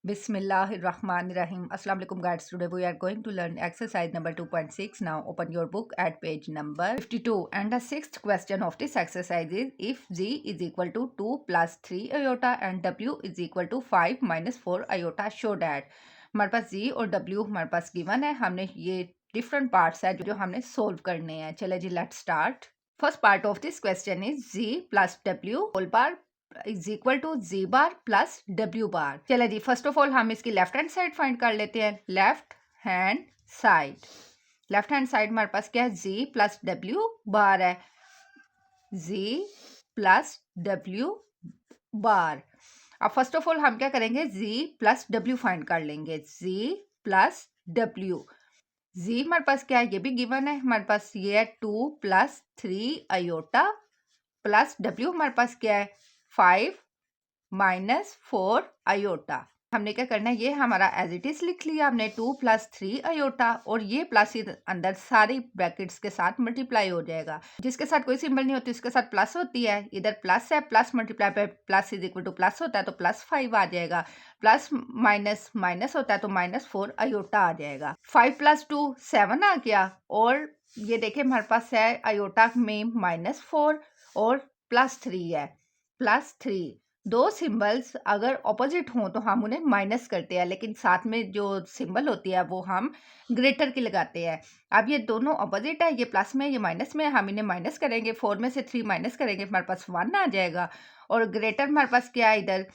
Bismillahirrahmanirrahim. Assalamu alaikum guys. Today we are going to learn exercise number 2.6. Now open your book at page number 52. And the sixth question of this exercise is if z is equal to 2 plus 3 iota and w is equal to 5 minus 4 iota, show that. हमारे पास z और w हमारे पास given है. हमने ये different parts है जो हमने solve करने हैं. चले जी, let's start. First part of this question is z plus w whole bar is equal to Z bar plus W bar. चले जी, फर्स्ट ऑफ ऑल हम इसकी लेफ्ट हैंड साइड फाइंड कर लेते हैं. लेफ्ट हैंड साइड हमारे पास क्या है? जी प्लस डब्ल्यू बार है. जी प्लस डब्ल्यू बार. अब फर्स्ट ऑफ ऑल हम क्या करेंगे? जी प्लस डब्ल्यू फाइंड कर लेंगे. जी प्लस डब्ल्यू. जी हमारे पास क्या है? ये भी गिवन है हमारे पास. ये है 2 प्लस 3 आयोटा प्लस डब्ल्यू हमारे पास क्या है? 5 माइनस 4 आयोटा. हमने क्या करना है? ये हमारा एज इट इज लिख लिया हमने. 2 प्लस 3 आयोटा और ये प्लस अंदर सारी ब्रैकेट्स के साथ मल्टीप्लाई हो जाएगा. जिसके साथ कोई सिंबल नहीं होती उसके साथ प्लस होती है. इधर प्लस है, प्लस मल्टीप्लाई पे plus is equal to plus होता है तो प्लस 5 आ जाएगा. प्लस माइनस माइनस होता है तो माइनस 4 आयोटा आ जाएगा. 5 प्लस 2 7 आ गया. और ये देखिए हमारे पास है आयोटा में माइनस 4 और प्लस 3 है. प्लस 3 दो सिंबल्स अगर ऑपोजिट हों तो हम उन्हें माइनस करते हैं, लेकिन साथ में जो सिंबल होती है वो हम ग्रेटर की लगाते हैं. अब ये दोनों ऑपोजिट है, ये प्लस में ये माइनस में. हम इन्हें माइनस करेंगे. 4 में से 3 माइनस करेंगे, हमारे पास 1 आ जाएगा. और ग्रेटर हमारे पास क्या है? इधर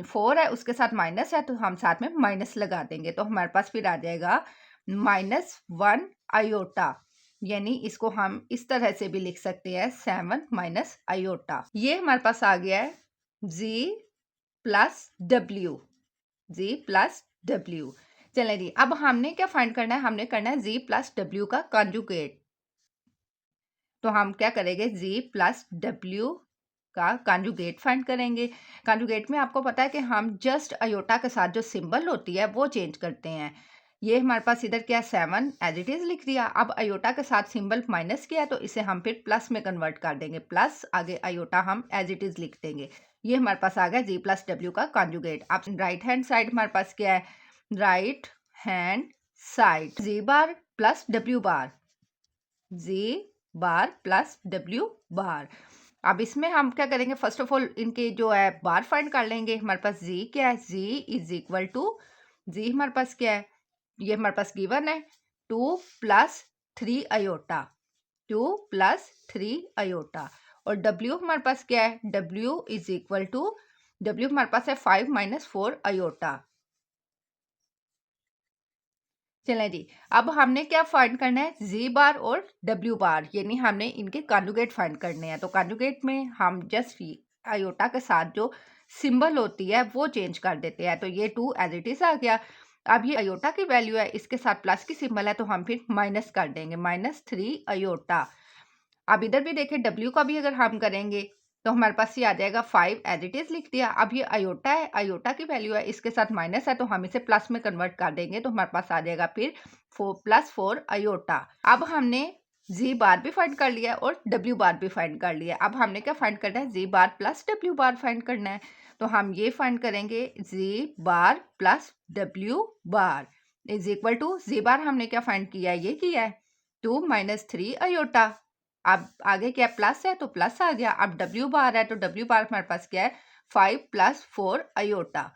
4 है, उसके साथ माइनस है तो हम साथ में माइनस लगा देंगे. तो हमारे पास फिर आ जाएगा -1 आयोटा. यानी इसको हम इस तरह से भी लिख सकते हैं 7 माइनस आयोटा. ये हमारे पास आ गया है z प्लस डब्ल्यू. चलें जी, अब हमने क्या फाइंड करना है? हमने करना है z प्लस डब्ल्यू का कॉन्जुगेट. तो हम क्या करेंगे? z प्लस डब्ल्यू का कॉन्जुगेट फाइंड करेंगे. कॉन्जुगेट में आपको पता है कि हम जस्ट अयोटा के साथ जो सिंबल होती है वो चेंज करते हैं. ये हमारे पास इधर क्या? 7 एज इट इज लिख दिया. अब अयोटा के साथ सिंबल माइनस किया तो इसे हम फिर प्लस में कन्वर्ट कर देंगे. प्लस आगे अयोटा हम एज इट इज लिख देंगे. ये हमारे पास आ गया जी प्लस डब्ल्यू का कॉन्जुगेट. अब राइट हैंड साइड हमारे पास क्या है? राइट हैंड साइड जी bar plus W bar. Z bar plus W bar. अब इसमें हम क्या करेंगे? फर्स्ट ऑफ ऑल इनके जो है बार फाइंड कर लेंगे. हमारे पास जी क्या है? जी इज इक्वल टू जी हमारे पास क्या है? ये हमारे पास गिवन है 2 प्लस 3 आयोटा. 2 plus 3 iota. और W हमारे पास क्या है? W is equal to W हमारे पास है 5 माइनस 4 आयोटा. चलें जी, अब हमने क्या फाइंड करना है? Z बार और W बार, यानी हमने इनके कॉन्जुगेट फाइंड करने हैं. तो कॉन्जुगेट में हम जस्ट आयोटा के साथ जो सिंबल होती है वो चेंज कर देते हैं. तो ये 2 एज इट इज आ गया. अब ये अयोटा की वैल्यू है, इसके साथ प्लस की सिंबल है तो हम फिर माइनस कर देंगे. -3 अयोटा. अब इधर भी देखें W का भी अगर हम करेंगे तो हमारे पास ये आ जाएगा 5 एज इट इज लिख दिया. अब ये अयोटा है, अयोटा की वैल्यू है, इसके साथ माइनस है तो हम इसे प्लस में कन्वर्ट कर देंगे. तो हमारे पास आ जाएगा फिर +4 अयोटा. अब हमने जी बार भी फाइंड कर लिया और डब्ल्यू बार भी फाइंड कर लिया. अब हमने क्या फाइंड करना है? Z bar plus W bar find करना है. तो हम ये फाइंड करेंगे Z bar plus W bar is equal to Z bar हमने क्या फाइंड किया है? ये किया है 2 माइनस 3 अयोटा. अब आगे क्या प्लस है तो प्लस आ गया. अब डब्ल्यू बार है तो डब्ल्यू बार हमारे पास क्या है? 5 प्लस 4 अयोटा.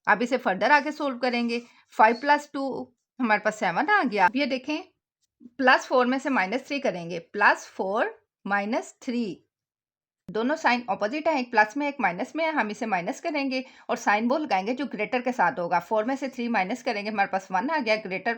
अब इसे फर्दर आगे सोल्व करेंगे. 5 प्लस 2 हमारे पास 7 आ गया. अब ये देखें +4 में से -3 करेंगे. +4 -3 दोनों साइन ऑपोजिट है, एक प्लस में एक माइनस में है. हम इसे माइनस करेंगे और साइन वो लगाएंगे जो ग्रेटर के साथ होगा. 4 में से 3 माइनस करेंगे, हमारे पास 1 आ गया. ग्रेटर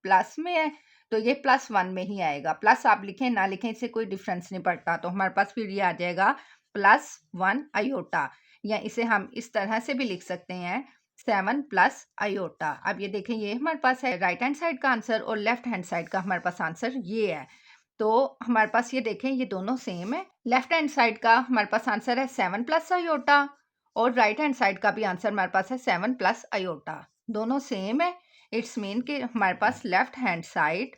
प्लस में है तो ये +1 में ही आएगा. प्लस आप लिखें ना लिखें इससे कोई डिफरेंस नहीं पड़ता. तो हमारे पास फिर ये आ जाएगा +1 अयोटा. या इसे हम इस तरह से भी लिख सकते हैं 7 प्लस अयोटा. अब ये देखें ये हमारे पास है राइट हैंड साइड का आंसर और लेफ्ट हैंड साइड का हमारे पास आंसर ये है. तो हमारे पास ये देखें ये दोनों सेम है. लेफ्ट हैंड साइड का हमारे पास आंसर है 7 प्लस अयोटा और राइट हैंड साइड का भी आंसर हमारे पास है 7 प्लस अयोटा. दोनों सेम है. इट्स मीन कि हमारे पास लेफ्ट हैंड साइड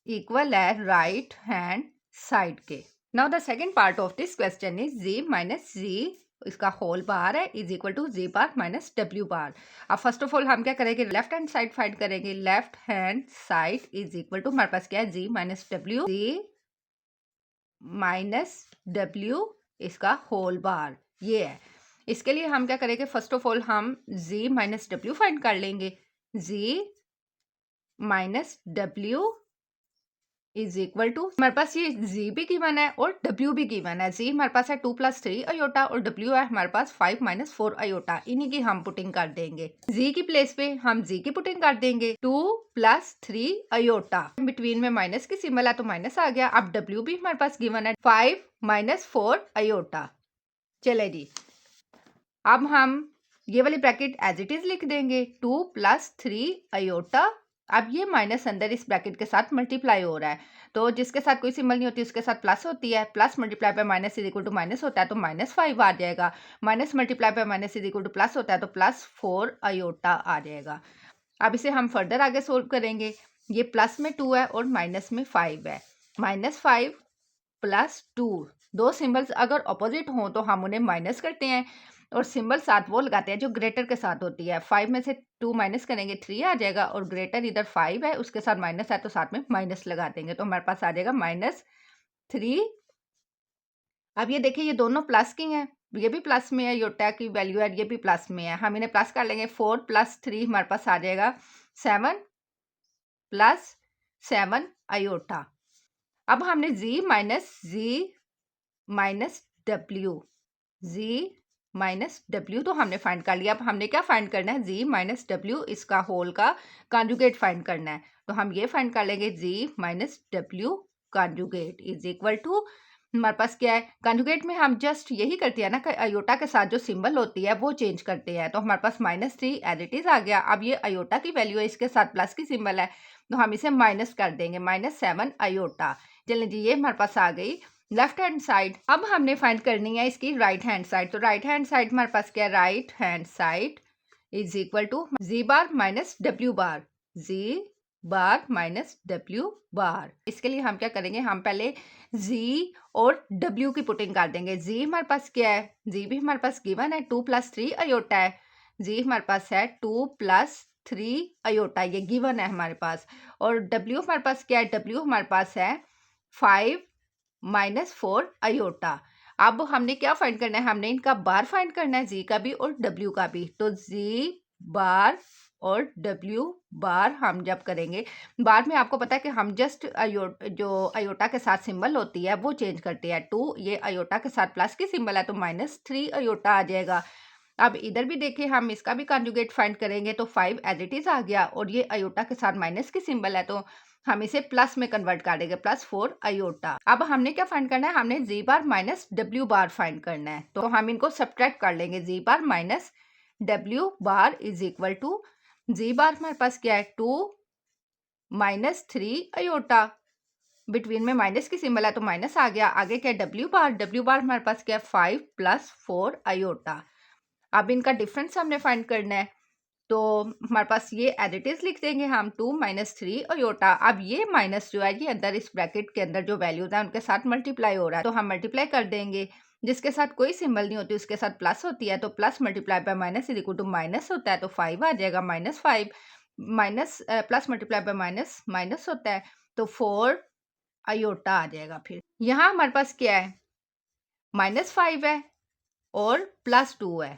इक्वल है राइट हैंड साइड के. Now the second part of this question is z minus z इसका होल बार है is equal to Z bar minus W bar. अब first of all हम क्या करेंगे, left hand side find करेंगे। Left hand side is equal to हमारे पास क्या है, जी minus W, G minus W इसका होल बार ये है। इसके लिए हम क्या करेंगे, फर्स्ट ऑफ ऑल हम जी माइनस डब्ल्यू फाइंड कर लेंगे। Z minus W is equal to, हमारे पास ये जी भी गिवन है और डब्ल्यू भी गिवन है। जी हमारे पास है 2 + 3 अयोटा और डब्ल्यू है हमारे पास 5 - 4 अयोटा। इन्हीं की हम पुटिंग कर देंगे। जी की प्लेस पे हम जी की पुटिंग कर देंगे 2 + 3 अयोटा। बिटवीन में माइनस की सिंबल है तो माइनस आ गया। अब डब्ल्यू भी हमारे पास गिवन है 5 - 4 अयोटा। चले जी, अब हम ये वाली ब्रैकेट एज इट इज लिख देंगे 2 + 3 अयोटा। अब ये माइनस अंदर इस ब्रैकेट के साथ मल्टीप्लाई हो रहा है, तो जिसके साथ कोई सिंबल नहीं होती उसके साथ प्लस होती है। Plus multiply by minus is equal to minus होता है तो -5 आ जाएगा। Minus multiply by minus is equal to plus होता है तो +4 अयोटा आ जाएगा। अब इसे हम फर्दर आगे सोल्व करेंगे। ये प्लस में 2 है और माइनस में 5 है। -5 + 2, दो सिंबल्स अगर ऑपोजिट हों तो हम उन्हें माइनस करते हैं और सिंबल साथ वो लगाते हैं जो ग्रेटर के साथ होती है। 5 में से 2 माइनस करेंगे 3 आ जाएगा और ग्रेटर इधर 5 है उसके साथ माइनस है तो साथ में माइनस लगा देंगे तो हमारे पास आ जाएगा -3। अब ये देखिए ये दोनों प्लस की हैं, ये भी प्लस में है, योटा की वैल्यू है, ये भी प्लस में है। हम इन्हें प्लस कर लेंगे। 4 + 3 हमारे पास आ जाएगा 7 + 7 अयोटा। अब हमने जी minus W, G minus W तो हमने फाइंड कर लिया। अब हमने क्या फाइंड करना है, जी माइनस डब्ल्यू इसका होल का कॉन्जुगेट फाइंड करना है। तो हम ये फाइंड कर लेंगे Z minus W conjugate is equal to, हमारे पास क्या है, कॉन्जुगेट में हम जस्ट यही करते हैं ना कि अयोटा के साथ जो सिंबल होती है वो चेंज करते हैं। तो हमारे पास -3 एज इट इज आ गया। अब ये अयोटा की वैल्यू है, इसके साथ प्लस की सिंबल है तो हम इसे माइनस कर देंगे, -7 अयोटा। चलें जी, ये हमारे पास आ गई लेफ्ट हैंड साइड। अब हमने फाइंड करनी है इसकी राइट हैंड साइड। तो राइट हैंड साइड हमारे पास क्या है, right hand side is equal to Z bar minus W bar, Z bar minus W bar. इसके लिए हम क्या करेंगे, हम पहले जी और डब्ल्यू की पुटिंग कर देंगे। जी हमारे पास क्या है, जी भी हमारे पास गिवन है 2 + 3 अयोटा है। जी हमारे पास है 2 + 3 अयोटा, ये गिवन है हमारे पास। और डब्ल्यू हमारे पास क्या है, डब्ल्यू हमारे पास है 5 -4 अयोटा। अब हमने क्या फाइंड करना है, हमने इनका बार फाइंड करना है, जी का भी और डब्ल्यू का भी। तो जी बार और डब्ल्यू बार हम जब करेंगे, बार में आपको पता है कि हम जस्ट जो अयोटा के साथ सिंबल होती है वो चेंज करते हैं। 2 ये अयोटा के साथ प्लस की सिंबल है तो -3 अयोटा आ जाएगा। अब इधर भी देखिए हम इसका भी कॉन्जुगेट फाइंड करेंगे तो 5 एज इट इज आ गया और ये अयोटा के साथ माइनस की सिंबल है तो हम इसे प्लस में कन्वर्ट कर देंगे, +4 अयोटा। अब हमने क्या फाइंड करना है, हमने Z bar minus W bar find करना है। तो हम इनको सब्ट्रैक्ट कर लेंगे। Z bar minus W bar is equal to, Z bar हमारे पास क्या है 2 - 3 अयोटा, बिटवीन में माइनस की सिंबल है तो माइनस आ गया। आगे क्या है, डब्ल्यू बार, डब्ल्यू बार हमारे पास क्या है 5 + 4 अयोटा। अब इनका डिफरेंस हमने फाइंड करना है तो हमारे पास ये एज इट इज लिख देंगे हम 2 - 3 अयोटा। अब ये माइनस जो है ये अंदर इस ब्रैकेट के अंदर जो वैल्यूज हैं उनके साथ मल्टीप्लाई हो रहा है तो हम मल्टीप्लाई कर देंगे। जिसके साथ कोई सिंबल नहीं होती उसके साथ प्लस होती है तो plus multiply by minus is equal to minus होता है तो 5 आ जाएगा। -5 minus plus multiply by minus minus होता है तो 4 अयोटा आ जाएगा। फिर यहाँ हमारे पास क्या है, -5 है और +2 है।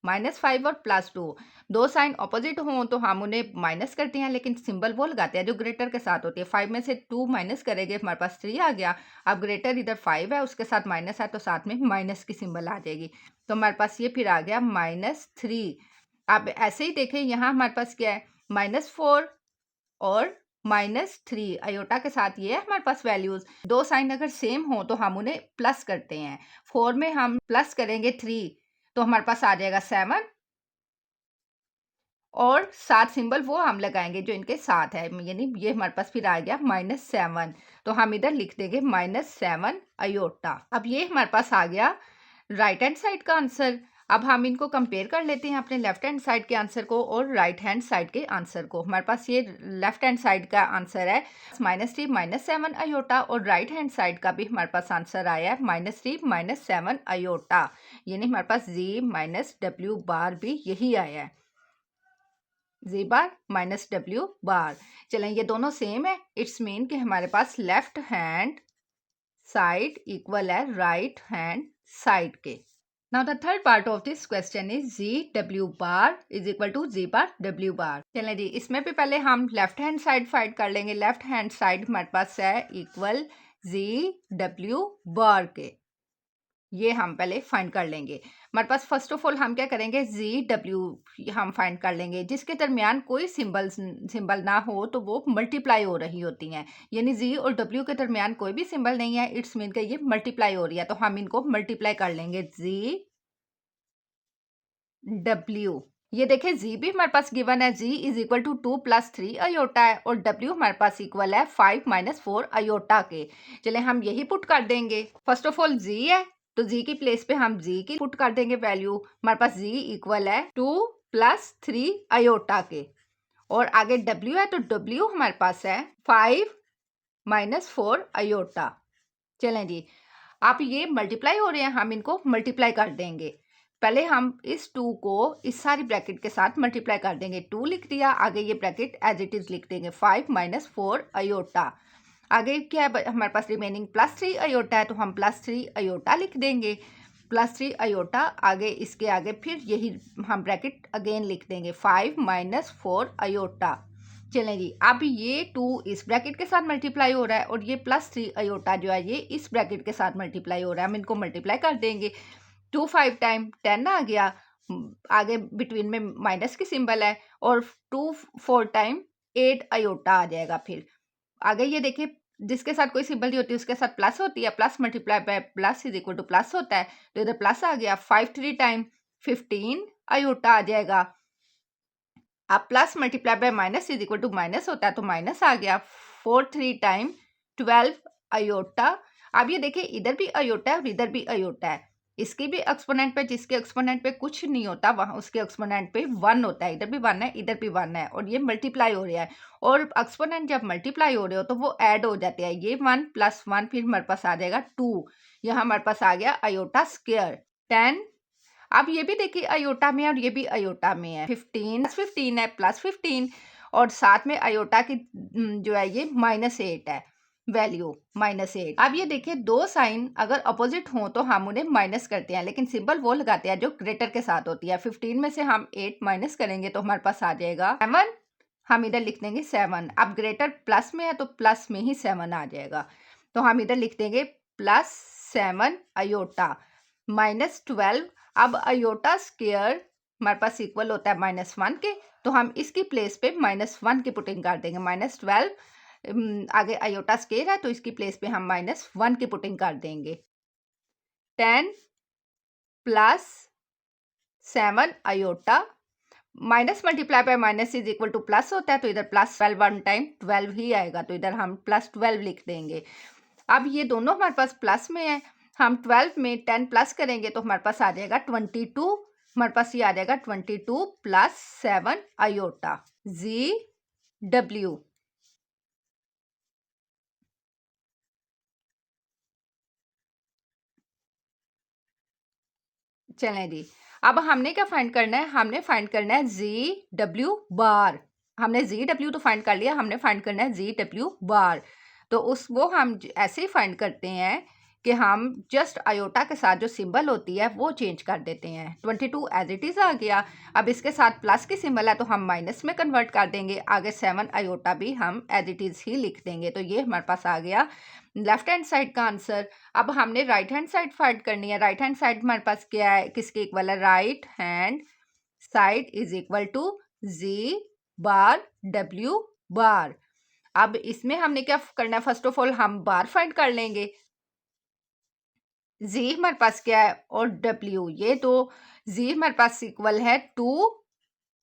-5 और +2, दो साइन ऑपोजिट हों तो हम उन्हें माइनस करते हैं लेकिन सिंबल वो लगाते हैं जो ग्रेटर के साथ होती है। 5 में से 2 माइनस करेंगे हमारे पास 3 आ गया। अब ग्रेटर इधर 5 है उसके साथ माइनस है तो साथ में माइनस की सिंबल आ जाएगी तो हमारे पास ये फिर आ गया -3। अब ऐसे ही देखें यहाँ हमारे पास क्या है, -4 और -3 अयोटा के साथ ये है हमारे पास वैल्यूज। दो साइन अगर सेम हो तो हम उन्हें प्लस करते हैं। 4 में हम प्लस करेंगे 3 तो हमारे पास आ जाएगा 7 और 7 सिंबल वो हम लगाएंगे जो इनके साथ है, यानी ये हमारे पास फिर आ गया -7 तो हम इधर लिख देंगे -7 अयोटा। अब ये हमारे पास आ गया राइट हैंड साइड का आंसर। अब हम इनको कंपेयर कर लेते हैं अपने लेफ्ट हैंड साइड के आंसर को और राइट हैंड साइड के आंसर को। हमारे पास ये लेफ्ट हैंड साइड का आंसर है -3 -7 अयोटा और राइट हैंड साइड का भी हमारे पास आंसर आया है -3 -7 अयोटा, यानी हमारे पास जी -डब्ल्यू बार भी यही आया है, जी बार -डब्ल्यू बार। चलें, ये दोनों सेम है, इट्स मीन कि हमारे पास लेफ्ट हैंड साइड इक्वल है राइट हैंड साइड के। Now the third part of this question is GW bar is equal to G bar W bar। चलें जी, इसमें भी पहले हम लेफ्ट हैंड साइड फाइंड कर लेंगे। लेफ्ट हैंड साइड हमारे पास है इक्वल GW बार के, ये हम पहले फाइंड कर लेंगे। हमारे पास फर्स्ट ऑफ ऑल हम क्या करेंगे, GW हम फाइंड कर लेंगे, जिसके दरमियान कोई सिंबल ना हो तो वो मल्टीप्लाई हो रही होती हैं, यानी जी और डब्ल्यू के दरमियान कोई भी सिंबल नहीं है, इट्स मीन कि ये मल्टीप्लाई हो रही है, तो हम इनको मल्टीप्लाई कर लेंगे जी डब्ल्यू। ये देखें, जी भी हमारे पास गिवन है, जी इज इक्वल टू 2 + 3 अयोटा है और डब्ल्यू हमारे पास इक्वल है 5 - 4 अयोटा के। चले हम यही पुट कर देंगे। फर्स्ट ऑफ ऑल जी है तो जी की प्लेस पे हम जी की पुट कर देंगे वैल्यू। हमारे पास जी इक्वल है 2 + 3 अयोटा के, और आगे डब्ल्यू है तो डब्ल्यू हमारे पास है 5 - 4 अयोटा। चलें जी, आप ये मल्टीप्लाई हो रहे हैं, हम इनको मल्टीप्लाई कर देंगे। पहले हम इस 2 को इस सारी ब्रैकेट के साथ मल्टीप्लाई कर देंगे। 2 लिख दिया, आगे ये ब्रैकेट एज इट इज लिख देंगे 5 - 4 अयोटा। आगे क्या है हमारे पास रिमेनिंग +3 अयोटा है, तो हम +3 अयोटा लिख देंगे। +3 अयोटा, आगे इसके आगे फिर यही हम ब्रैकेट अगेन लिख देंगे 5 - 4 अयोटा। चलें जी, अब ये 2 इस ब्रैकेट के साथ मल्टीप्लाई हो रहा है और ये +3 अयोटा जो है ये इस ब्रैकेट के साथ मल्टीप्लाई हो रहा है। हम इनको मल्टीप्लाई कर देंगे। 2 5 टाइम 10 आ गया, आगे बिटवीन में माइनस की सिंबल है, और 2 4 टाइम 8 अयोटा आ जाएगा। फिर आगे ये देखिए, जिसके साथ कोई सिंबल नहीं होती उसके साथ प्लस होती है, plus multiply bye plus is equal to plus होता है, तो इधर प्लस आ गया। 5 3 टाइम 15 अयोटा आ जाएगा। अब plus multiply by minus is equal to minus होता है, तो माइनस आ गया। 4 3 टाइम 12 अयोटा। अब ये देखिए, इधर भी अयोटा है और इधर भी अयोटा है। इसकी भी एक्सपोनेंट पे, जिसके एक्सपोनेंट पे कुछ नहीं होता वहाँ उसके एक्सपोनेंट पे 1 होता है। इधर भी 1 है, इधर भी 1 है, और ये मल्टीप्लाई हो रहा है। और एक्सपोनेंट जब मल्टीप्लाई हो रहे हो तो वो ऐड हो जाते हैं। ये 1 + 1 फिर हमारे पास आ जाएगा 2। यहाँ हमारे पास आ गया अयोटा स्क्वायर 10। अब ये भी देखिए अयोटा में है और ये भी अयोटा में है। 15 है, +15, और साथ में अयोटा की जो है ये -8 है वैल्यू, -8। अब ये देखिए, दो साइन अगर अपोजिट हों तो हम उन्हें माइनस करते हैं, लेकिन सिंबल वो लगाते हैं जो ग्रेटर के साथ होती है। 15 में से हम 8 माइनस करेंगे तो हमारे पास आ जाएगा 7। हम इधर लिख देंगे 7। अब ग्रेटर प्लस में है तो प्लस में ही 7 आ जाएगा, तो हम इधर लिख देंगे +7 अयोटा -12। अब अयोटा स्क्वायर हमारे पास इक्वल होता है -1 के, तो हम इसकी प्लेस पे -1 की पुटिंग कर देंगे। -12 आगे अयोटा स्क्वायर है तो इसकी प्लेस पे हम -1 की पुटिंग कर देंगे। 10 + 7 iota, minus multiply by minus is equal to plus होता है, तो इधर +12 1 टाइम 12 ही आएगा, तो इधर हम +12 लिख देंगे। अब ये दोनों हमारे पास प्लस में है, हम 12 में 10 प्लस करेंगे तो हमारे पास आ जाएगा 22। हमारे पास ये आ जाएगा 22 + 7 अयोटा GW। चलें जी, अब हमने क्या फाइंड करना है, हमने फाइंड करना है GW बार। हमने GW तो फाइंड कर लिया, हमने फाइंड करना है GW बार। तो उस वो हम ऐसे ही फाइंड करते हैं कि हम जस्ट अयोटा के साथ जो सिंबल होती है वो चेंज कर देते हैं। 22 एज इट इज़ आ गया। अब इसके साथ प्लस की सिंबल है तो हम माइनस में कन्वर्ट कर देंगे। आगे 7 अयोटा भी हम एज इट इज़ ही लिख देंगे। तो ये हमारे पास आ गया लेफ्ट हैंड साइड का आंसर। अब हमने राइट हैंड साइड फाइंड करनी है। राइट हैंड साइड हमारे पास क्या है, किसके इक्वल है, right hand side is equal to Z bar W bar. अब इसमें हमने क्या करना है, फर्स्ट ऑफ ऑल हम बार फाइंड कर लेंगे। जी हमारे पास क्या है और डब्ल्यू, ये तो जी हमारे पास इक्वल है 2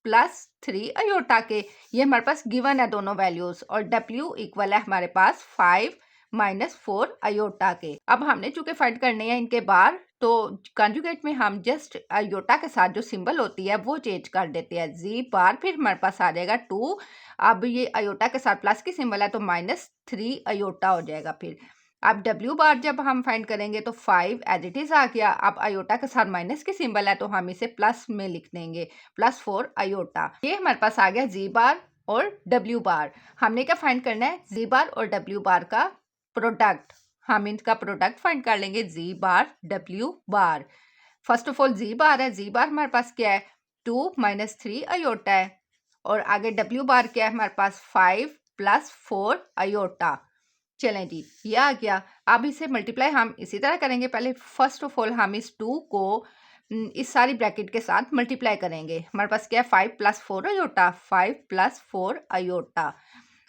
+ 3 अयोटा के, ये हमारे पास गिवन है दोनों वैल्यूज, और डब्ल्यू इक्वल है हमारे पास 5 - 4 अयोटा के। अब हमने चूंकि फाइंड करने हैं इनके बार, तो कॉन्जुगेट में हम जस्ट आयोटा के साथ जो सिंबल होती है वो चेंज कर देते हैं, जी बार, फिर हमारे पास आ जाएगा 2। अब ये आयोटा के साथ प्लस की सिंबल है तो -3 आयोटा हो जाएगा। फिर अब डब्ल्यू बार जब हम फाइंड करेंगे तो 5 एज इट इज आ गया। अब आयोटा के साथ माइनस की सिंबल है तो हम इसे प्लस में लिख देंगे, +4 आयोटा। ये हमारे पास आ गया जी बार और डब्ल्यू बार। हमने क्या फाइंड करना है, जी बार और डब्ल्यू बार का प्रोडक्ट। हम इनका प्रोडक्ट फाइंड कर लेंगे, Z bar W bar. First of all Z bar है, जी बार हमारे पास क्या है, 2 - 3 आयोटा है। और आगे डब्ल्यू बार क्या है हमारे पास, 5 + 4 आयोटा। चलें जी, ये आ गया। अब इसे मल्टीप्लाई हम इसी तरह करेंगे। पहले फर्स्ट ऑफ ऑल हम इस 2 को इस सारी ब्रैकेट के साथ मल्टीप्लाई करेंगे। हमारे पास क्या है, 5 + 4 आयोटा, 5 + 4 आयोटा।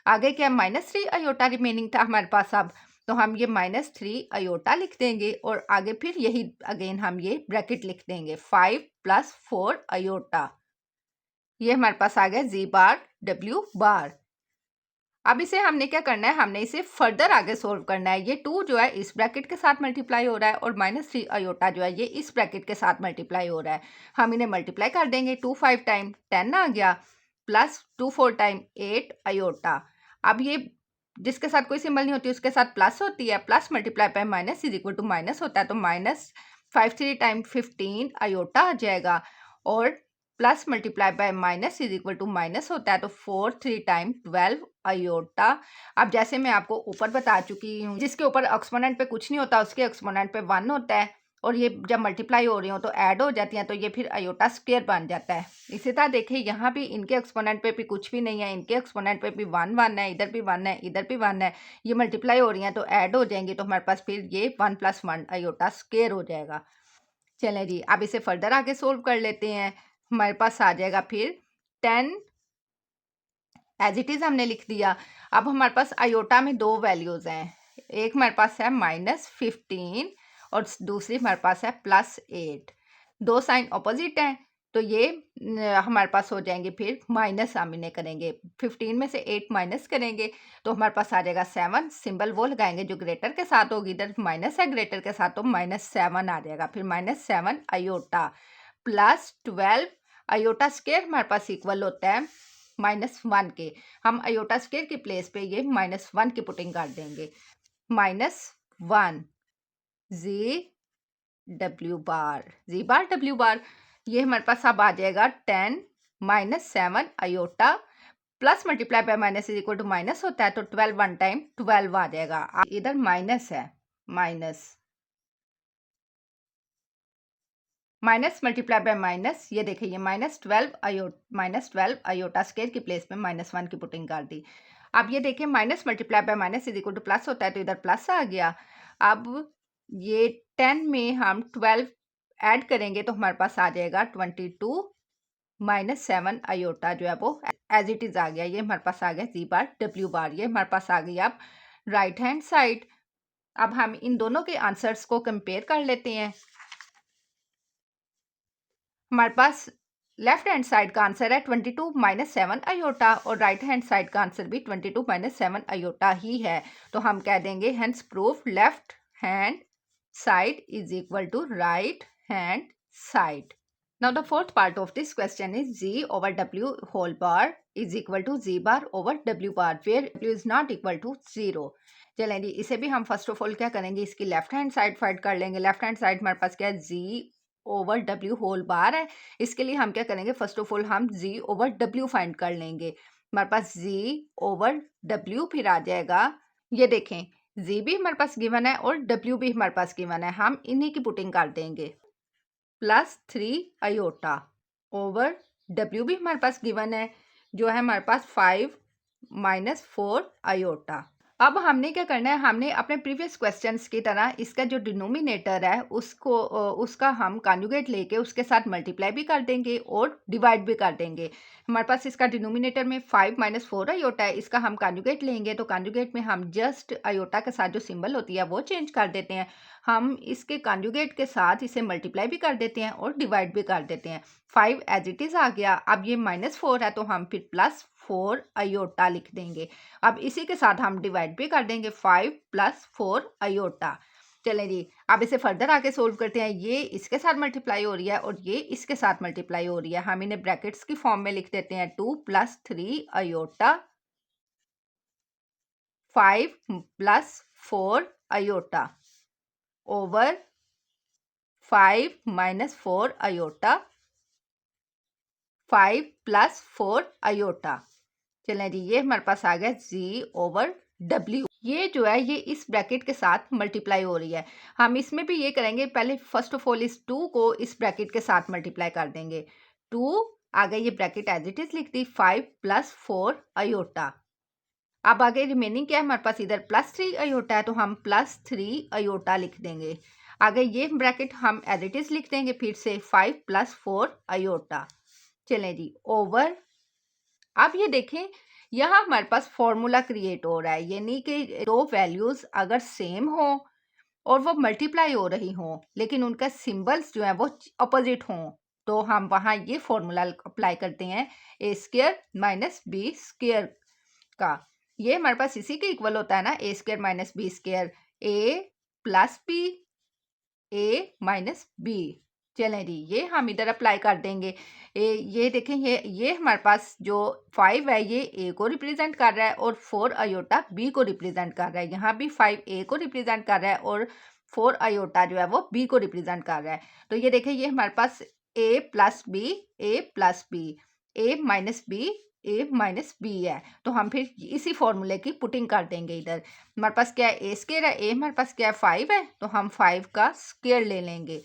आगे क्या, -3 आयोटा रिमेनिंग था हमारे पास। अब तो हम ये -3 आयोटा लिख देंगे और आगे फिर यही अगेन हम ये ब्रैकेट लिख देंगे, 5 + 4 आयोटा। ये हमारे पास आ गया जी बार डब्ल्यू बार। अब इसे हमने क्या करना है, हमने इसे फर्दर आगे सोल्व करना है। ये 2 जो है इस ब्रैकेट के साथ मल्टीप्लाई हो रहा है और -3 आयोटा जो है ये इस ब्रैकेट के साथ मल्टीप्लाई हो रहा है। हम इन्हें मल्टीप्लाई कर देंगे, 2 5 टाइम 10 आ गया, प्लस 2 4 टाइम 8 आयोटा। अब ये जिसके साथ कोई सिंबल नहीं होती उसके साथ प्लस होती है, plus multiply by minus is equal to minus होता है, तो -5 3 टाइम 15 आयोटा आ जाएगा। और plus multiply by minus is equal to minus होता है, तो 4 3 टाइम 12 आयोटा। अब जैसे मैं आपको ऊपर बता चुकी हूँ, जिसके ऊपर एक्सपोनेंट पे कुछ नहीं होता उसके एक्सपोनेंट पे 1 होता है, और ये जब मल्टीप्लाई हो रही हो तो ऐड हो जाती हैं, तो ये फिर आयोटा स्क्वायर बन जाता है। इसी तरह देखिए यहाँ भी इनके एक्सपोनेंट पे भी कुछ भी नहीं है, इनके एक्सपोनेंट पे भी 1 1 है, इधर भी 1 है, इधर भी 1 है। ये मल्टीप्लाई हो रही हैं तो ऐड हो जाएंगी, तो हमारे पास फिर ये 1 + 1 आयोटा स्क्वायर हो जाएगा। चलें जी, अब इसे फर्दर आगे सोल्व कर लेते हैं। हमारे पास आ जाएगा फिर 10 एज इट इज़ हमने लिख दिया। अब हमारे पास आयोटा में 2 वैल्यूज़ हैं, एक हमारे पास है -15 और दूसरी हमारे पास है +8। 2 साइन ऑपोजिट हैं तो ये हमारे पास हो जाएंगे, फिर माइनस हम इन्हें करेंगे, 15 में से 8 माइनस करेंगे तो हमारे पास आ जाएगा 7। सिंबल वो लगाएंगे जो ग्रेटर के साथ होगी, इधर माइनस है ग्रेटर के साथ तो -7 आ जाएगा। फिर -7 आयोटा +12 आयोटा स्क्वायर हमारे पास इक्वल होता है -1 के। हम आयोटा स्क्वायर की प्लेस पे ये -1 की पुटिंग कर देंगे, -1 जी W bar, Z bar W बार। ये हमारे पास अब आ जाएगा 10 -7 iota, plus multiply by minus is equal to minus होता है, तो 12 1 टाइम 12 आ जाएगा। इधर माइनस है, माइनस मल्टीप्लाई बाय माइनस, ये देखिए ये -12 आयोटा स्क्वायर की प्लेस में -1 की पुटिंग कर दी। अब ये देखिए minus multiply by minus is equal to plus होता है, तो इधर प्लस आ गया। अब ये 10 में हम 12 ऐड करेंगे तो हमारे पास आ जाएगा 22 -7 आयोटा जो है वो एज इट इज़ आ गया। ये हमारे पास आ गया जी बार डब्ल्यू बार, ये हमारे पास आ गई अब राइट हैंड साइड। अब हम इन दोनों के आंसर्स को कंपेयर कर लेते हैं। हमारे पास लेफ्ट हैंड साइड का आंसर है 22 -7 आयोटा और राइट हैंड साइड का आंसर भी 22 -7 आयोटा ही है। तो हम कह देंगे hence proof left hand side is equal to right hand side. Now the fourth part of this question is g over w whole bar is equal to z bar over w bar where w is not equal to 0। चलें जी, इसे भी हम first of all क्या करेंगे, इसकी left hand side find कर लेंगे। Left hand side हमारे पास क्या है, g over w whole bar है। इसके लिए हम क्या करेंगे, फर्स्ट ऑफ ऑल हम g ओवर w फाइंड कर लेंगे। हमारे पास g ओवर w फिर आ जाएगा, ये देखें g भी हमारे पास गिवन है और w भी हमारे पास गिवन है, हम इन्हीं की पुटिंग कर देंगे। +3 आयोटा ओवर डब्ल्यू भी हमारे पास गिवन है जो है हमारे पास 5 -4 आयोटा। अब हमने क्या करना है, हमने अपने प्रीवियस क्वेश्चंस की तरह इसका जो डिनोमिनेटर है उसका हम कॉन्जुगेट लेके उसके साथ मल्टीप्लाई भी कर देंगे और डिवाइड भी कर देंगे। हमारे पास इसका डिनोमिनेटर में 5 -4 आयोटा है, इसका हम कॉन्जुगेट लेंगे तो कॉन्जुगेट में हम जस्ट आयोटा के साथ जो सिंबल होती है वो चेंज कर देते हैं। हम इसके कॉन्जुगेट के साथ इसे मल्टीप्लाई भी कर देते हैं और डिवाइड भी कर देते हैं। 5 एज इट इज़ आ गया। अब ये -4 है तो हम फिर +4 आयोटा लिख देंगे। अब इसी के साथ हम डिवाइड भी कर देंगे, 5 + 4 आयोटा। चलें जी, अब इसे फर्दर आगे सोल्व करते हैं। ये इसके साथ मल्टीप्लाई हो रही है और ये इसके साथ मल्टीप्लाई हो रही है। हम इन्हें ब्रैकेट्स की फॉर्म में लिख देते हैं। 2 + 3 iota 5 + 4 iota over 5 - 4 iota 5 + 4 iota. चलें जी, ये हमारे पास आ गया Z/W। ये जो है ये इस ब्रैकेट के साथ मल्टीप्लाई हो रही है। हम इसमें भी ये करेंगे, पहले फर्स्ट ऑफ ऑल इस 2 को इस ब्रैकेट के साथ मल्टीप्लाई कर देंगे। 2 आगे ये ब्रैकेट एज इट इज लिख दी, 5 + 4 अयोटा। अब आगे रिमेनिंग क्या है हमारे पास, इधर +3 अयोटा है तो हम +3 अयोटा लिख देंगे। आगे ये ब्रैकेट हम एज इट इज लिख देंगे फिर से, 5 + 4 अयोटा। चलें जी, ओवर। अब ये देखें यहाँ हमारे पास फॉर्मूला क्रिएट हो रहा है, यानी कि दो वैल्यूज अगर सेम हो और वो मल्टीप्लाई हो रही हों लेकिन उनका सिंबल्स जो है वो अपोजिट हों, तो हम वहाँ ये फॉर्मूला अप्लाई करते हैं, a² - b² का। ये हमारे पास इसी के इक्वल होता है ना, a² - b², a + b a - b। चलें जी, ये हम इधर अप्लाई कर देंगे। ये देखें, ये हमारे पास जो 5 है ये a को रिप्रेजेंट कर रहा है और 4 अयोटा b को रिप्रेजेंट कर रहा है। यहाँ भी 5 a को रिप्रेजेंट कर रहा है और 4 अयोटा जो है वो b को रिप्रेजेंट कर रहा है। तो ये देखें, ये हमारे पास a + b a + b a - b a - b है। तो हम फिर इसी फॉर्मूले की पुटिंग कर देंगे इधर। हमारे पास क्या है, a² है, a हमारे पास क्या है 5 है, तो हम 5 का स्क्वायर ले लेंगे।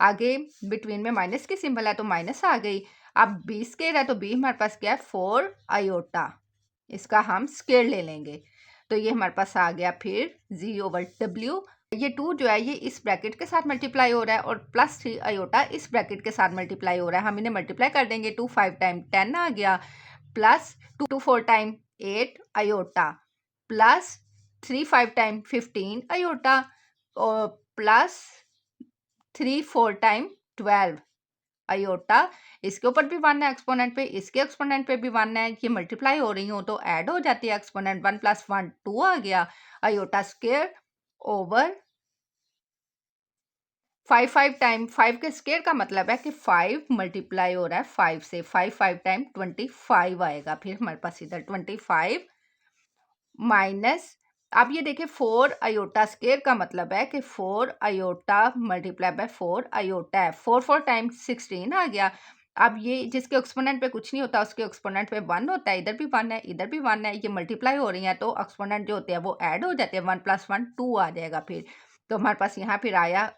आगे बिटवीन में माइनस की सिंबल है तो माइनस आ गई। अब b² है तो b हमारे पास क्या है 4 अयोटा, इसका हम स्क्वायर ले लेंगे। तो ये हमारे पास आ गया फिर Z/W। ये 2 जो है ये इस ब्रैकेट के साथ मल्टीप्लाई हो रहा है और +3 अयोटा इस ब्रैकेट के साथ मल्टीप्लाई हो रहा है। हम इन्हें मल्टीप्लाई कर देंगे। 2 5 टाइम 10 आ गया, plus 2 4 time 8 iota, plus 3 5 time 15 iota और प्लस 3 4 टाइम 12 अयोटा। इसके ऊपर भी 1 है एक्सपोनेंट पे, इसके एक्सपोनेंट पे भी 1 है। ये मल्टीप्लाई हो रही हो तो ऐड हो जाती है एक्सपोनेंट। 1 + 1 2 आ गया अयोटा स्क्वायर ओवर 5 5 टाइम 5 के स्क्वायर का मतलब है कि 5 मल्टीप्लाई हो रहा है 5 से। 5 5 टाइम 25 आएगा। फिर हमारे पास इधर 25 माइनस, अब ये देखिए 4 अयोटा स्क्वायर का मतलब है कि 4 अयोटा मल्टीप्लाई बाय 4 अयोटा है। 4 4 टाइम 16 आ गया। अब ये जिसके एक्सपोनेंट पे कुछ नहीं होता उसके एक्सपोनेंट पे 1 होता है। इधर भी 1 है, इधर भी 1 है। ये मल्टीप्लाई हो रही हैं तो एक्सपोनेंट जो होते हैं वो ऐड हो जाते हैं। 1 + 1 2 आ जाएगा फिर। तो हमारे पास यहाँ फिर आया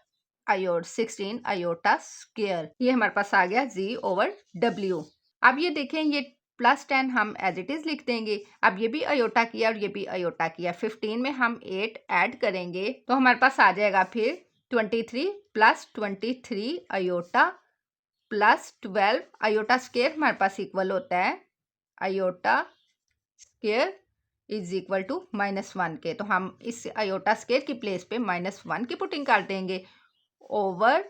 16 अयोटा स्क्वायर। ये हमारे पास आ गया Z/W। अब ये देखें, ये +10 हम एज इट इज लिख देंगे। अब ये भी अयोटा किया और ये भी अयोटा किया। 15 में हम 8 ऐड करेंगे तो हमारे पास आ जाएगा फिर 23 + 23 अयोटा प्लस 12 अयोटा स्क्वायर हमारे पास इक्वल होता है iota square is equal to -1 के। तो हम इस अयोटा स्क्वायर की प्लेस पे -1 की पुटिंग कर देंगे ओवर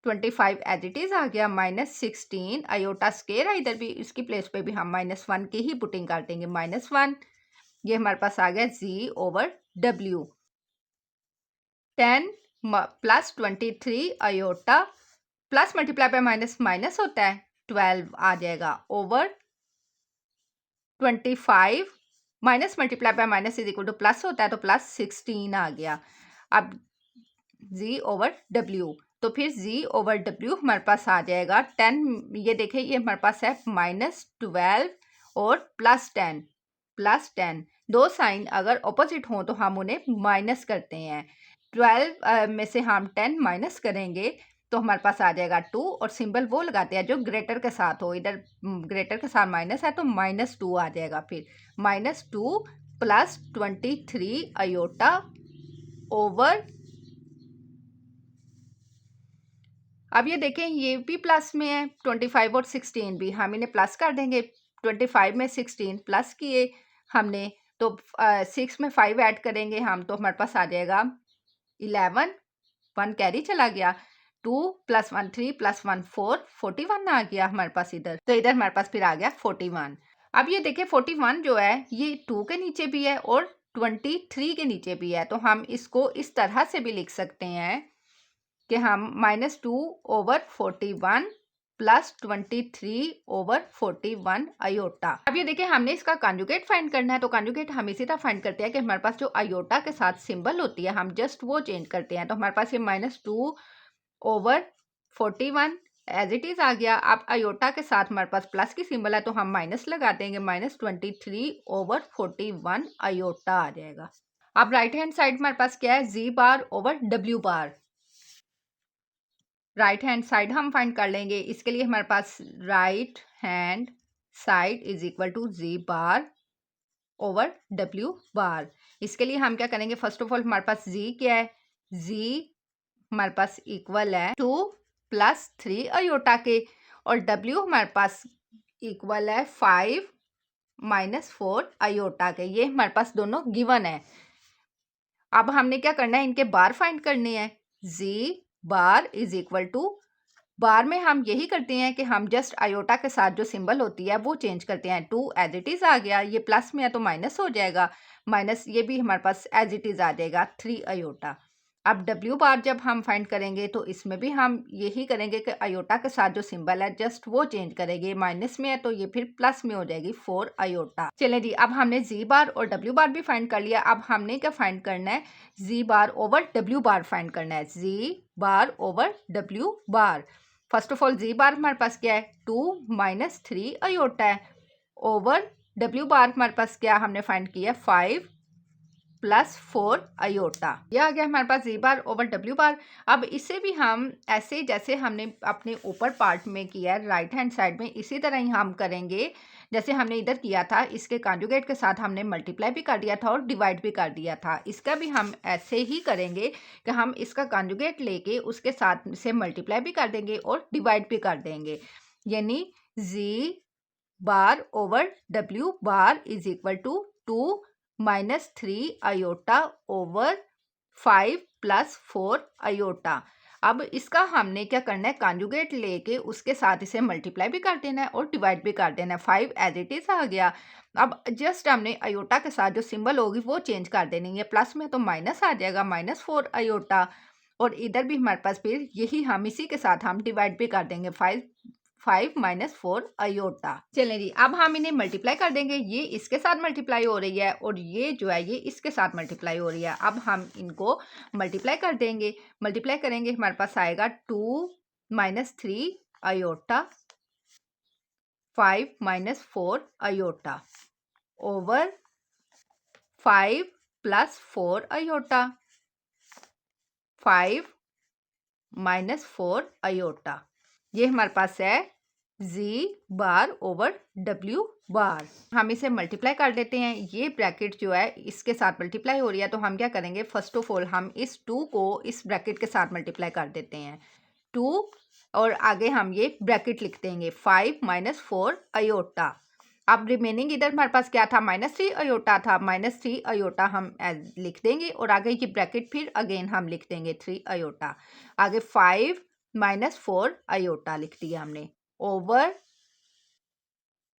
25 एज इट इज आ गया, -16 अयोटा स्क्वायर है इधर भी, इसकी प्लेस पे भी हम -1 की ही पुटिंग कर देंगे, -1। ये हमारे पास आ गया Z/W। 10 + 23 iota plus multiply by minus minus होता है, 12 आ जाएगा over 25 minus multiply by minus is equal to plus होता है तो +16 आ गया। अब Z/W, तो फिर Z/W हमारे पास आ जाएगा 10। ये देखिए ये हमारे पास है -12 और +10 दो साइन अगर ऑपोजिट हों तो हम उन्हें माइनस करते हैं। 12 में से हम 10 माइनस करेंगे तो हमारे पास आ जाएगा 2 और सिंबल वो लगाते हैं जो ग्रेटर के साथ हो। इधर ग्रेटर के साथ माइनस है तो -2 आ जाएगा। फिर -2 + 23 अयोटा ओवर, अब ये देखें ये भी प्लस में है, 25 और 16 भी हम इन्हें प्लस कर देंगे। 25 में 16 प्लस किए हमने तो 6 में 5 ऐड करेंगे हम तो हमारे पास आ जाएगा 11, 1 कैरी चला गया, 2 + 1 3 + 1 4 41 आ गया हमारे पास इधर। तो इधर हमारे पास फिर आ गया 41। अब ये देखिए 41 जो है ये 2 के नीचे भी है और 23 के नीचे भी है, तो हम इसको इस तरह से भी लिख सकते हैं कि हम -2/41 प्लस 23/41 आयोटा। अब ये देखिए हमने इसका कॉन्जुगेट फाइंड करना है, तो कॉन्जुगेट हम इसी तरह फाइंड करते हैं कि हमारे पास जो आयोटा के साथ सिंबल होती है हम जस्ट वो चेंज करते हैं। तो हमारे पास ये -2/41 एज इट इज आ गया। अब आयोटा के साथ हमारे पास प्लस की सिंबल है तो हम माइनस लगा देंगे, -23/41 आयोटा आ जाएगा। अब राइट हैंड साइड हमारे पास क्या है, Z/W। राइट हैंड साइड हम फाइंड कर लेंगे। इसके लिए हमारे पास right hand side is equal to Z/W। इसके लिए हम क्या करेंगे, फर्स्ट ऑफ ऑल हमारे पास Z क्या है, Z हमारे पास इक्वल है 2 + 3 आयोटा के, और W हमारे पास इक्वल है 5 - 4 आयोटा के। ये हमारे पास दोनों गिवन है। अब हमने क्या करना है, इनके बार फाइंड करने हैं। Z इज इक्वल टू, बार में हम यही करते हैं कि हम जस्ट आयोटा के साथ जो सिंबल होती है वो चेंज करते हैं। 2 एज इट इज आ गया, ये प्लस में है तो माइनस हो जाएगा, माइनस ये भी हमारे पास एज इट इज आ जाएगा 3 आयोटा। अब W बार जब हम फाइंड करेंगे तो इसमें भी हम यही करेंगे कि आयोटा के साथ जो सिंबल है जस्ट वो चेंज करेंगे, माइनस में है तो ये फिर प्लस में हो जाएगी 4 आयोटा। चले जी, अब हमने Z बार और W बार भी फाइंड कर लिया। अब हमने क्या फाइंड करना है, Z/W बार फाइंड करना है, Z/W bar. First of all Z बार हमारे पास क्या है, 2 - 3 आयोटा है, ओवर W बार हमारे पास क्या हमने फाइंड किया, 5 + 4 आयोटा। यह आ गया हमारे पास Z बार ओवर W बार। अब इसे भी हम ऐसे जैसे हमने अपने ऊपर पार्ट में किया है राइट हैंड साइड में, इसी तरह ही हम करेंगे जैसे हमने इधर किया था। इसके कॉन्जुगेट के साथ हमने मल्टीप्लाई भी कर दिया था और डिवाइड भी कर दिया था। इसका भी हम ऐसे ही करेंगे कि हम इसका कॉन्जुगेट लेके उसके साथ से मल्टीप्लाई भी कर देंगे और डिवाइड भी कर देंगे, यानी Z bar over W bar is equal to 2 - 3 iota over 5 + 4 iota. अब इसका हमने क्या करना है, कॉन्जुगेट लेके उसके साथ इसे मल्टीप्लाई भी कर देना है और डिवाइड भी कर देना है। 5 एज इट इज आ गया। अब जस्ट हमने आयोटा के साथ जो सिंबल होगी वो चेंज कर देनी है, प्लस में तो माइनस आ जाएगा, -4 आयोटा। और इधर भी हमारे पास फिर यही हम इसी के साथ हम डिवाइड भी कर देंगे, 5 - 4 आयोटा। चलें जी, अब हम इन्हें मल्टीप्लाई कर देंगे। ये इसके साथ मल्टीप्लाई हो रही है और ये जो है ये इसके साथ मल्टीप्लाई हो रही है। अब हम इनको मल्टीप्लाई कर देंगे। मल्टीप्लाई करेंगे हमारे पास आएगा 2 - 3 iota, 5 - 4 iota over 5 + 4 iota, 5 - 4 iota. ये हमारे पास है Z बार ओवर W बार। हम इसे मल्टीप्लाई कर देते हैं। ये ब्रैकेट जो है इसके साथ मल्टीप्लाई हो रही है, तो हम क्या करेंगे, फर्स्ट ऑफ ऑल हम इस 2 को इस ब्रैकेट के साथ मल्टीप्लाई कर देते हैं, 2, और आगे हम ये ब्रैकेट लिख देंगे 5 - 4 आयोटा। अब रिमेनिंग इधर हमारे पास क्या था, -3 आयोटा था, -3 आयोटा हम लिख देंगे और आगे की ब्रैकेट फिर अगेन हम लिख देंगे 3 आयोटा। आगे 5 - 4 आयोटा लिख दिया हमने ओवर।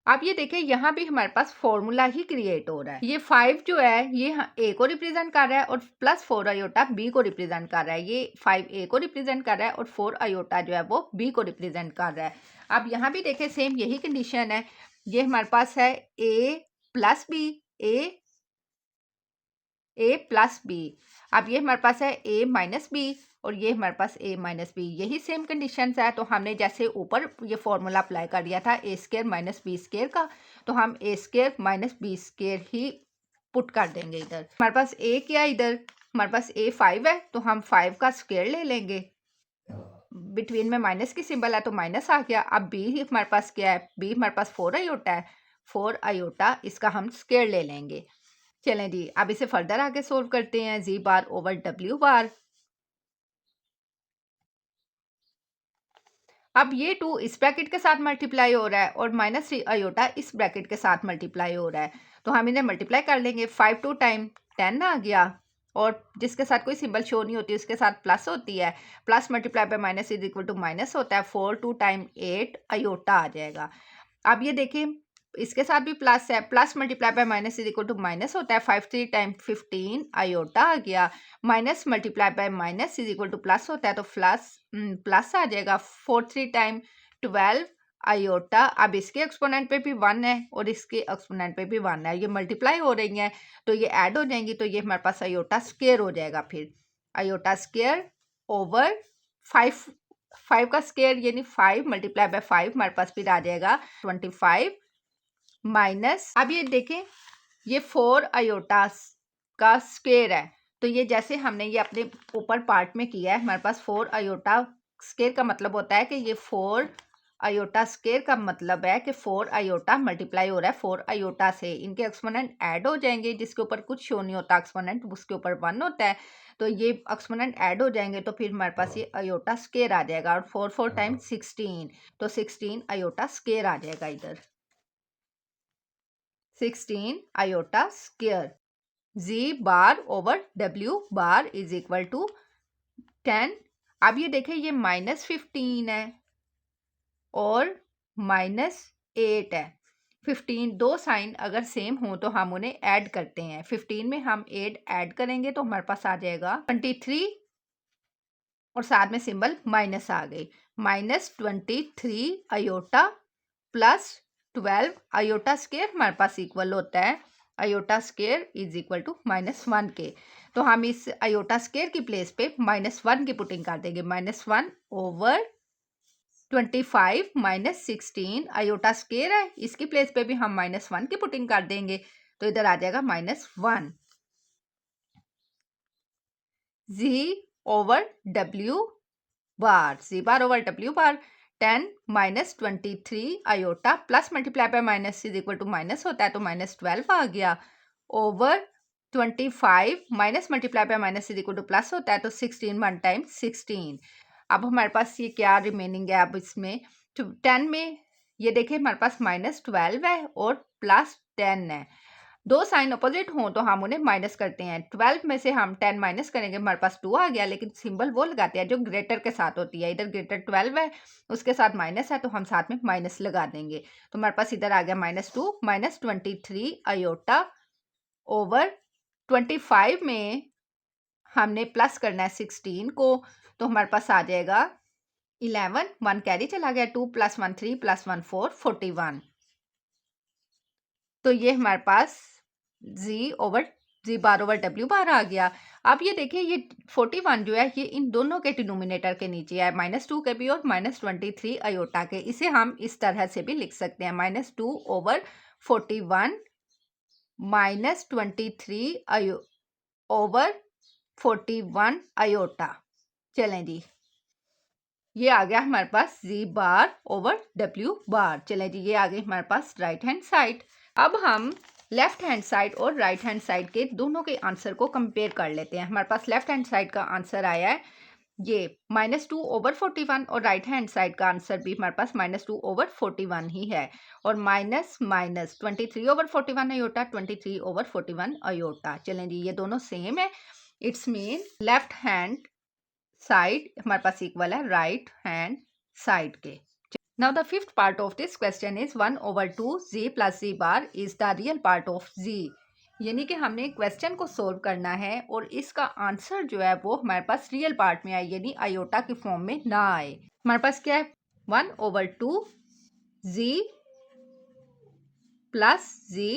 अब ये देखिए यहाँ भी हमारे पास फॉर्मूला ही क्रिएट हो रहा है। ये 5 जो है ये A को रिप्रेजेंट कर रहा है और +4 आयोटा B को रिप्रेजेंट कर रहा है। ये 5 A को रिप्रेजेंट कर रहा है और 4 आयोटा जो है वो B को रिप्रेजेंट कर रहा है। अब यहाँ भी देखें सेम यही कंडीशन है। ये हमारे पास है A + B, A + B। अब ये हमारे पास है A - B और ये हमारे पास A - B, यही सेम कंडीशंस है। तो हमने जैसे ऊपर ये फॉर्मूला अप्लाई कर दिया था A² - B² का, तो हम A² - B² ही पुट कर देंगे इधर। हमारे पास A क्या है, इधर हमारे पास A 5 है तो हम 5 का स्क्वायर ले लेंगे। बिटवीन में माइनस की सिंबल है तो माइनस आ गया। अब B हमारे पास क्या है, B हमारे पास 4 आयोटा है, 4 आयोटा इसका हम स्क्वायर ले लेंगे। चलें जी, अब इसे फर्दर आगे सोल्व करते हैं। Z बार ओवर W बार। अब ये 2 इस ब्रैकेट के साथ मल्टीप्लाई हो रहा है और -3 आयोटा इस ब्रैकेट के साथ मल्टीप्लाई हो रहा है, तो हम इन्हें मल्टीप्लाई कर लेंगे। 5 2 टाइम 10 आ गया, और जिसके साथ कोई सिंबल शो नहीं होती उसके साथ प्लस होती है, plus multiply by minus is equal to minus होता है। 4 2 टाइम 8 आयोटा आ जाएगा। अब ये देखिए इसके साथ भी प्लस है, plus multiply by minus is equal to minus होता है, 5 3 टाइम 15 आयोटा आ गया, minus multiply by minus is equal to plus होता है, तो प्लस आ जाएगा, 4 3 टाइम 12 आयोटा। अब इसके एक्सपोनेंट पे भी 1 है और इसके एक्सपोनेंट पे भी 1 है, ये मल्टीप्लाई हो रही हैं तो ये ऐड हो जाएंगी, तो ये हमारे पास आयोटा स्क्वायर हो जाएगा। फिर आयोटा स्क्वायर ओवर 5 का स्क्वायर यानी 5 मल्टीप्लाई बाय 5 हमारे पास फिर आ जाएगा 25 माइनस, अब ये देखें ये 4 आयोटा का स्क्वायर है, तो ये जैसे हमने ये अपने ऊपर पार्ट में किया है, हमारे पास 4 आयोटा स्क्वायर का मतलब होता है कि ये 4 आयोटा स्क्वायर का मतलब है कि 4 आयोटा मल्टीप्लाई हो रहा है 4 आयोटा से, इनके एक्सपोनेंट ऐड हो जाएंगे, जिसके ऊपर कुछ शो नहीं होता एक्सपोनेंट, उसके ऊपर 1 होता है, तो ये एक्सपोनेंट ऐड हो जाएंगे, तो फिर हमारे पास ये आयोटा स्क्वायर आ जाएगा, और 4 4 टाइम 16, तो 16 आयोटा स्क्वायर आ जाएगा इधर, 16 iota square. z bar over w bar is equal to 10। अब ये देखें ये -15 है और -8 है, 15 दो साइन अगर सेम हो तो हम उन्हें ऐड करते हैं, 15 में हम 8 ऐड करेंगे तो हमारे पास आ जाएगा 23 और साथ में सिंबल माइनस आ गई, -23 आयोटा प्लस 12 आयोटा स्क्वायर हमारे पास इक्वल होता है iota square is equal to -1 के, तो हम इस आयोटा स्क्वायर की प्लेस पे -1 की पुटिंग कर देंगे, -1 ओवर 25 -16 आयोटा स्क्वायर है, इसकी प्लेस पे भी हम -1 की पुटिंग कर देंगे, तो इधर आ जाएगा -1, z over w bar, z bar over w bar 10 -23 iota plus multiply by minus is equal to minus होता है, तो -12 आ गया over 25 minus multiply by minus is equal to plus होता है, तो 16 1 टाइम 16। अब हमारे पास ये क्या रिमेनिंग है, अब इसमें 10 में ये देखिए हमारे पास -12 है और +10 है, दो साइन अपोजिट हों तो हम उन्हें माइनस करते हैं, 12 में से हम 10 माइनस करेंगे हमारे पास 2 आ गया, लेकिन सिंबल वो लगाते हैं जो ग्रेटर के साथ होती है, इधर ग्रेटर 12 है उसके साथ माइनस है तो हम साथ में माइनस लगा देंगे, तो हमारे पास इधर आ गया -2 -23 आयोटा ओवर 25 में हमने प्लस करना है 16 को, तो हमारे पास आ जाएगा 11, 1 कैरी चला गया, 2 + 1 3 + 1 4 41, तो ये हमारे पास z बार ओवर w बार आ गया। अब ये देखिए ये 41 जो है ये इन दोनों के डिनोमिनेटर के नीचे है, -2 के भी और -23 आयोटा के, इसे हम इस तरह से भी लिख सकते हैं, -2 ओवर 41 -23 ओवर 41 आयोटा। चलें जी, ये आ गया हमारे पास z बार ओवर w बार। चलें जी, ये आ गई हमारे पास राइट हैंड साइड। अब हम लेफ्ट हैंड साइड और राइट हैंड साइड के दोनों के आंसर को कंपेयर कर लेते हैं। हमारे पास लेफ्ट हैंड साइड का आंसर आया है ये -2 ओवर 41 और राइट हैंड साइड का आंसर भी हमारे पास -2 ओवर 41 ही है, और minus 23 over 41 iota 23 over 41 iota. चलें जी, ये दोनों सेम है, it's mean left hand side हमारे पास इक्वल है राइट हैंड साइड के। Now the fifth part of this question is 1 over 2 z plus z bar is the real part of z, यानी कि हमने क्वेश्चन को सोल्व करना है और इसका आंसर जो है वो हमारे पास रियल पार्ट में आए, यानी आयोटा की फॉर्म में ना आए। हमारे पास क्या है 1 over 2 z प्लस z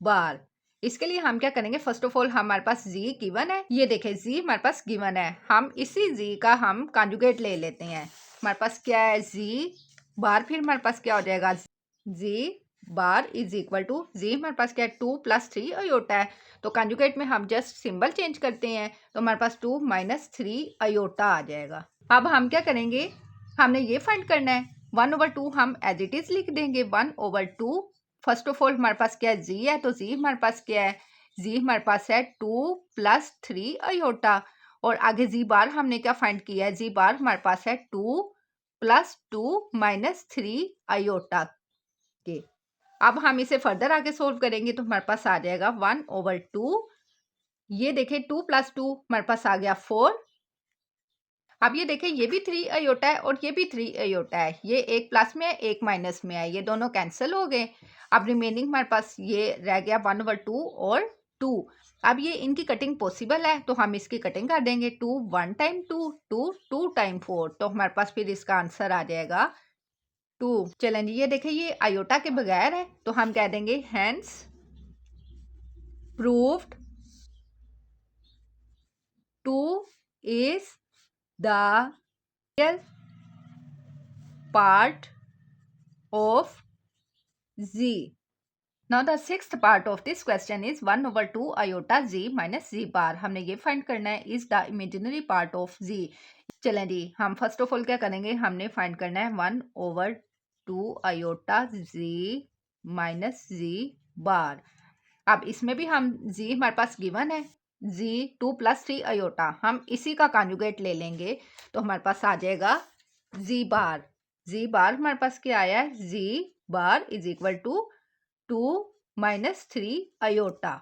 बार। इसके लिए हम क्या करेंगे, फर्स्ट ऑफ ऑल हमारे पास z गिवन है, ये देखें z हमारे पास गिवन है, हम इसी z का हम कॉन्जुगेट ले लेते हैं। हमारे पास क्या है z बार, फिर हमारे पास क्या हो जाएगा z bar is equal to z हमारे पास क्या है 2 + 3 अयोटा है, तो कॉन्जुगेट में हम जस्ट सिंबल चेंज करते हैं, तो हमारे पास 2 - 3 अयोटा आ जाएगा। अब हम क्या करेंगे, हमने ये फाइंड करना है 1 over 2 हम एज इट इज लिख देंगे 1 over 2। फर्स्ट ऑफ ऑल हमारे पास क्या है z है, तो z हमारे पास क्या है, z हमारे पास है 2 + 3 अयोटा, और आगे z बार हमने क्या फाइंड किया है, z बार हमारे पास है 2 + 2 - 3 अयोटा के। अब हम इसे फर्दर आगे सोल्व करेंगे तो हमारे पास आ जाएगा 1 over 2, ये देखें 2 + 2 हमारे पास आ गया 4। अब ये देखें ये भी 3 अयोटा है और ये भी 3 अयोटा है, ये एक प्लस में है एक माइनस में है, ये दोनों कैंसिल हो गए। अब रिमेनिंग हमारे पास ये रह गया 1/2 और 2। अब ये इनकी कटिंग पॉसिबल है तो हम इसकी कटिंग कर देंगे। 2 1 टाइम 2, 2 2 टाइम 4, तो हमारे पास फिर इसका आंसर आ जाएगा 2। चलें जी, ये देखिए ये आयोटा के बगैर है तो हम कह देंगे hence proved 2 is the real part of z. Now the sixth part of this question is 1/2 iota z minus z bar. हमने ये फाइंड करना है is the imaginary part of z. चलें जी, हम फर्स्ट ऑफ ऑल क्या करेंगे, हमने find करना है 1/2 iota z minus z bar. अब इसमें भी हम z हमारे पास गिवन है, z 2 + 3 आयोटा, हम इसी का कॉन्जुगेट ले लेंगे तो हमारे पास आ जाएगा z बार। z बार हमारे पास क्या आया है, z bar is equal to 2 - 3 iota.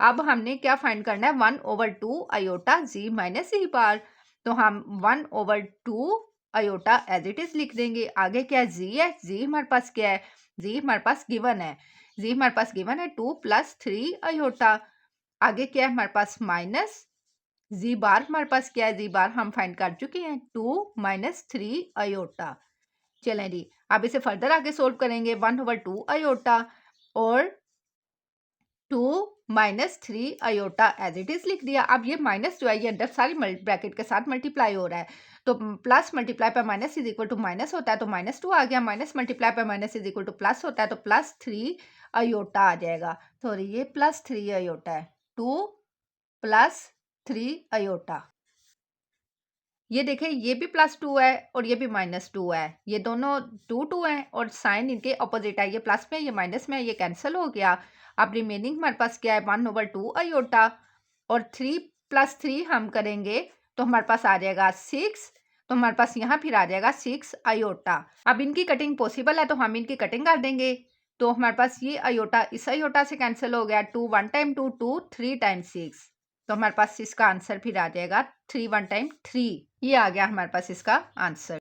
अब हमने क्या फाइंड करना है, 1/2 iota z minus z bar, तो हम 1/2 आयोटा एज इट इज लिख देंगे। आगे क्या है, z है, z हमारे पास क्या है, z हमारे पास गिवन है, जी हमारे पास गिवन है 2 + 3 आयोटा। आगे क्या है हमारे पास माइनस, जी बार हमारे पास क्या है, जी बार हम फाइंड कर चुके हैं 2 - 3 आयोटा। चलें जी, अब इसे फर्दर आगे सोल्व करेंगे। 1/2 आयोटा और 2 - 3 आयोटा एज इट इज लिख दिया। अब ये माइनस जो है ये अंदर सारी ब्रैकेट के साथ मल्टीप्लाई हो रहा है, तो प्लस मल्टीप्लाई पर minus is equal to minus होता है, तो -2 आ गया। माइनस मल्टीप्लाई पर minus is equal to plus होता है, तो +3 आयोटा आ जाएगा। सॉरी, ये +3 आयोटा है, 2 + 3 आयोटा। ये देखें, ये भी +2 है और ये भी -2 है, ये दोनों 2 है और साइन इनके अपोजिट है, ये प्लस में ये माइनस में, ये कैंसिल हो गया। अब रिमेनिंग हमारे पास क्या है, 1/2 आयोटा और 3 + 3 हम करेंगे तो हमारे पास आ जाएगा 6, तो हमारे पास यहाँ फिर आ जाएगा 6 आयोटा। अब इनकी कटिंग पॉसिबल है तो हम इनकी कटिंग कर देंगे, तो हमारे पास ये आयोटा इस आयोटा से कैंसिल हो गया। 2 1 टाइम 2 2, 3 टाइम 6, तो हमारे पास इसका आंसर फिर आ जाएगा 3 1 टाइम 3। ये आ गया हमारे पास इसका आंसर।